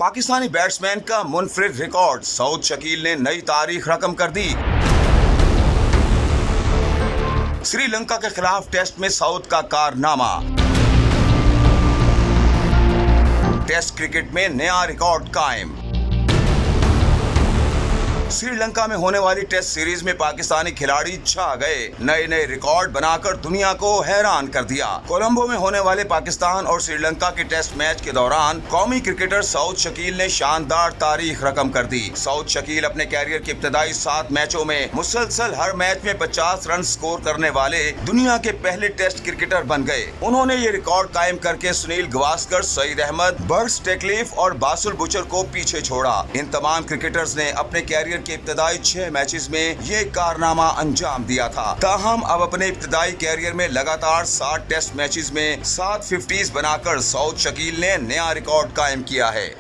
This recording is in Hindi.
पाकिस्तानी बैट्समैन का मुनफरिद रिकॉर्ड, सऊद शकील ने नई तारीख रकम कर दी। श्रीलंका के खिलाफ टेस्ट में सऊद का कारनामा, टेस्ट क्रिकेट में नया रिकॉर्ड कायम। श्रीलंका में होने वाली टेस्ट सीरीज में पाकिस्तानी खिलाड़ी छा गए, नए नए रिकॉर्ड बनाकर दुनिया को हैरान कर दिया। कोलंबो में होने वाले पाकिस्तान और श्रीलंका के टेस्ट मैच के दौरान कौमी क्रिकेटर सऊद शकील ने शानदार तारीख रकम कर दी। सऊद शकील अपने कैरियर के इब्तदाई 7 मैचों में मुसलसल हर मैच में 50 रन स्कोर करने वाले दुनिया के पहले टेस्ट क्रिकेटर बन गए। उन्होंने ये रिकॉर्ड कायम करके सुनील गावस्कर, सईद अहमद, बर्ट स्टैकलिफ और बासुल बुचर को पीछे छोड़ा। इन तमाम क्रिकेटर्स ने अपने कैरियर के इब्तदाई 6 मैचेस में ये कारनामा अंजाम दिया था। ताहम अब अपने इब्तदाई कैरियर में लगातार 60 टेस्ट मैचेस में 7 50s बनाकर सऊद शकील ने नया रिकॉर्ड कायम किया है।